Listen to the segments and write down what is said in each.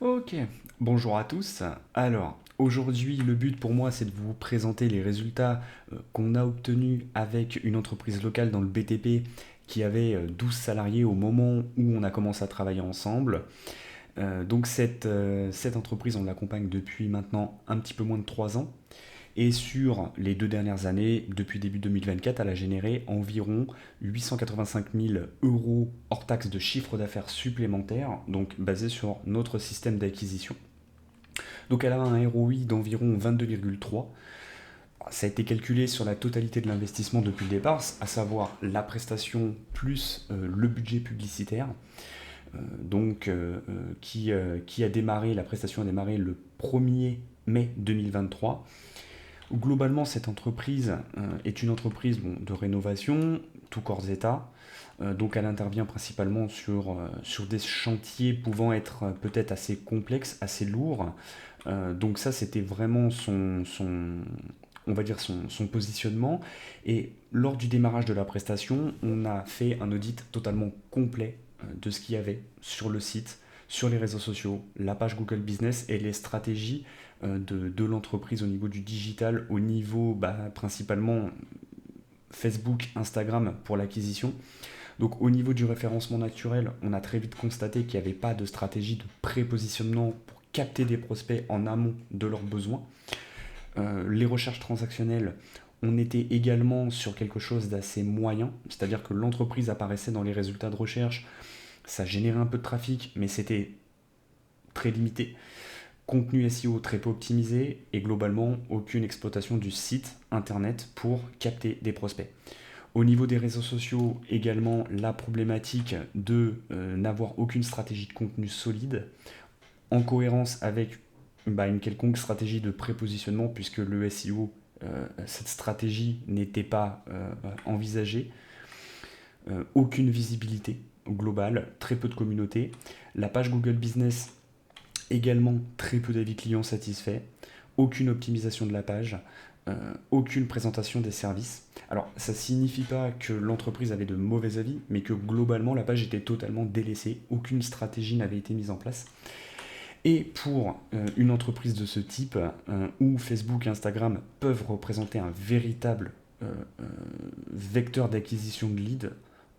Ok, bonjour à tous. Alors, aujourd'hui, le but pour moi, c'est de vous présenter les résultats qu'on a obtenus avec une entreprise locale dans le BTP qui avait 12 salariés au moment où on a commencé à travailler ensemble. Donc cette entreprise, on l'accompagne depuis maintenant un petit peu moins de 3 ans. Et sur les 2 dernières années, depuis début 2024, elle a généré environ 885 000 euros hors taxe de chiffre d'affaires supplémentaire, donc basé sur notre système d'acquisition. Donc elle a un ROI d'environ 22,3. Ça a été calculé sur la totalité de l'investissement depuis le départ, à savoir la prestation plus le budget publicitaire. Qui a démarré, la prestation a démarré le 1er mai 2023. Globalement, cette entreprise est une entreprise de rénovation, tout corps état. Donc elle intervient principalement sur des chantiers pouvant être peut-être assez complexes, assez lourds. Donc ça, c'était vraiment on va dire son positionnement. Et lors du démarrage de la prestation, on a fait un audit totalement complet de ce qu'il y avait sur le site, sur les réseaux sociaux, la page Google Business et les stratégies de l'entreprise au niveau du digital, au niveau principalement Facebook, Instagram pour l'acquisition. Donc au niveau du référencement naturel, on a très vite constaté qu'il n'y avait pas de stratégie de prépositionnement pour capter des prospects en amont de leurs besoins. Les recherches transactionnelles, on était également sur quelque chose d'assez moyen, c'est-à-dire que l'entreprise apparaissait dans les résultats de recherche, ça générait un peu de trafic, mais c'était très limité. Contenu SEO très peu optimisé et globalement aucune exploitation du site internet pour capter des prospects. Au niveau des réseaux sociaux, également la problématique de n'avoir aucune stratégie de contenu solide, en cohérence avec une quelconque stratégie de prépositionnement, puisque le SEO, cette stratégie n'était pas envisagée. Aucune visibilité globale, très peu de communauté. La page Google Business, également très peu d'avis clients satisfaits. Aucune optimisation de la page. Aucune présentation des services. Alors, ça ne signifie pas que l'entreprise avait de mauvais avis, mais que globalement, la page était totalement délaissée. Aucune stratégie n'avait été mise en place. Et pour une entreprise de ce type, où Facebook et Instagram peuvent représenter un véritable vecteur d'acquisition de leads,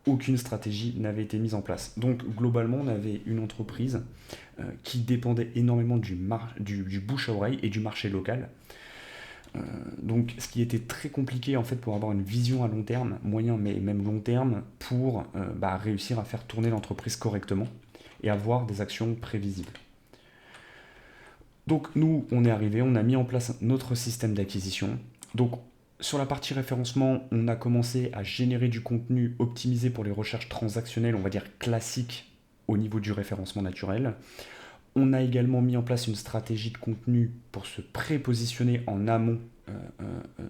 aucune stratégie n'avait été mise en place. Donc globalement, on avait une entreprise qui dépendait énormément du bouche à oreille et du marché local. Donc ce qui était très compliqué en fait pour avoir une vision à long terme, moyen mais même long terme, pour réussir à faire tourner l'entreprise correctement et avoir des actions prévisibles. Donc nous, on est arrivé, on a mis en place notre système d'acquisition. Donc sur la partie référencement, on a commencé à générer du contenu optimisé pour les recherches transactionnelles, on va dire classiques au niveau du référencement naturel. On a également mis en place une stratégie de contenu pour se prépositionner en amont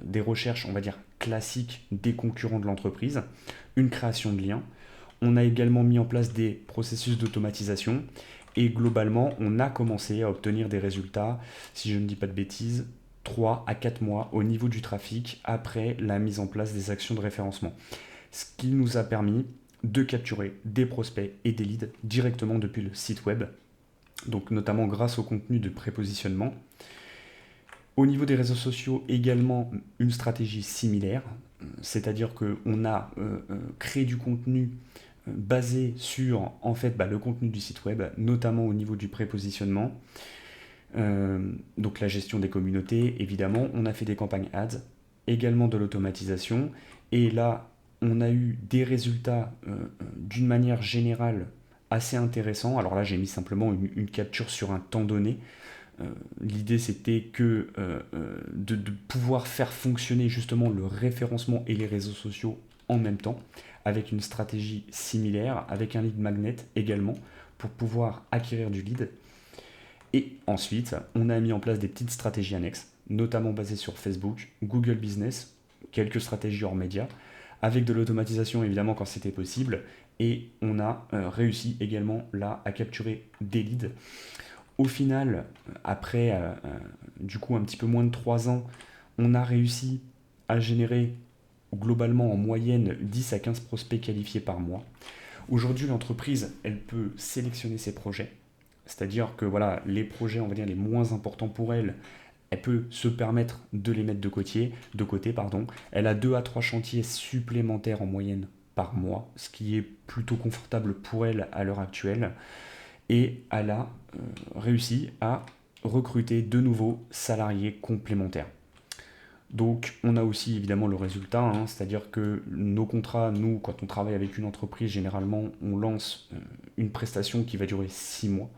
des recherches, on va dire classiques des concurrents de l'entreprise, une création de liens. On a également mis en place des processus d'automatisation et globalement, on a commencé à obtenir des résultats, si je ne dis pas de bêtises, 3 à 4 mois au niveau du trafic après la mise en place des actions de référencement. Ce qui nous a permis de capturer des prospects et des leads directement depuis le site web, donc notamment grâce au contenu de prépositionnement. Au niveau des réseaux sociaux, également une stratégie similaire, c'est-à-dire qu'on a créé du contenu basé sur en fait le contenu du site web, notamment au niveau du prépositionnement. Donc la gestion des communautés, évidemment, on a fait des campagnes ads, également de l'automatisation, et là on a eu des résultats d'une manière générale assez intéressants. Alors là j'ai mis simplement une capture sur un temps donné. L'idée c'était de pouvoir faire fonctionner justement le référencement et les réseaux sociaux en même temps, avec une stratégie similaire, avec un lead magnet également, pour pouvoir acquérir du lead. Et ensuite, on a mis en place des petites stratégies annexes, notamment basées sur Facebook, Google Business, quelques stratégies hors médias, avec de l'automatisation évidemment quand c'était possible, et on a réussi également là à capturer des leads. Au final, après du coup un petit peu moins de 3 ans, on a réussi à générer globalement en moyenne 10 à 15 prospects qualifiés par mois. Aujourd'hui, l'entreprise, elle peut sélectionner ses projets. C'est-à-dire que voilà, les projets, on va dire, les moins importants pour elle, elle peut se permettre de les mettre de côté, pardon. Elle a 2 à 3 chantiers supplémentaires en moyenne par mois, ce qui est plutôt confortable pour elle à l'heure actuelle. Et elle a réussi à recruter de nouveaux salariés complémentaires. Donc on a aussi évidemment le résultat, hein, c'est-à-dire que nos contrats, nous, quand on travaille avec une entreprise, généralement on lance une prestation qui va durer 6 mois.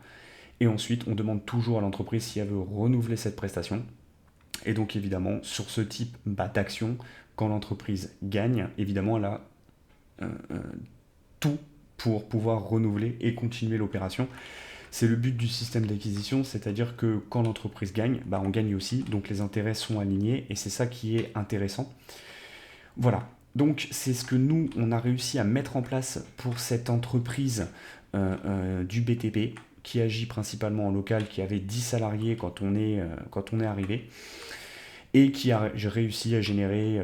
Et ensuite on demande toujours à l'entreprise si elle veut renouveler cette prestation. Et donc évidemment sur ce type d'action, quand l'entreprise gagne, évidemment elle a euh, euh, tout pour pouvoir renouveler et continuer l'opération. C'est le but du système d'acquisition, c'est-à-dire que quand l'entreprise gagne, on gagne aussi, donc les intérêts sont alignés et c'est ça qui est intéressant. Voilà, donc c'est ce que nous, on a réussi à mettre en place pour cette entreprise du BTP qui agit principalement en local, qui avait 10 salariés quand on est arrivé et qui a réussi à générer,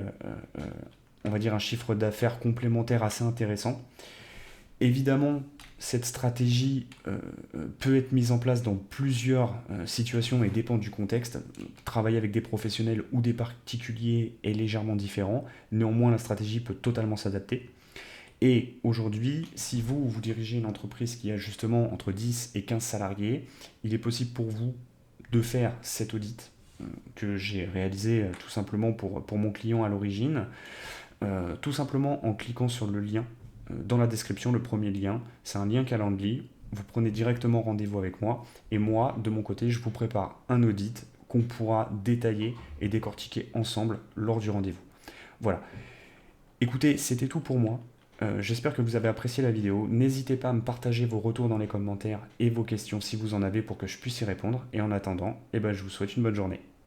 on va dire, un chiffre d'affaires complémentaire assez intéressant. Évidemment, cette stratégie peut être mise en place dans plusieurs situations et dépend du contexte. Travailler avec des professionnels ou des particuliers est légèrement différent. Néanmoins, la stratégie peut totalement s'adapter. Et aujourd'hui, si vous dirigez une entreprise qui a justement entre 10 et 15 salariés, il est possible pour vous de faire cet audit que j'ai réalisé tout simplement pour mon client à l'origine, tout simplement en cliquant sur le lien dans la description. Le premier lien, c'est un lien Calendly. Vous prenez directement rendez-vous avec moi et moi, de mon côté, je vous prépare un audit qu'on pourra détailler et décortiquer ensemble lors du rendez-vous. Voilà. Écoutez, c'était tout pour moi. J'espère que vous avez apprécié la vidéo. N'hésitez pas à me partager vos retours dans les commentaires et vos questions si vous en avez pour que je puisse y répondre. Et en attendant, je vous souhaite une bonne journée.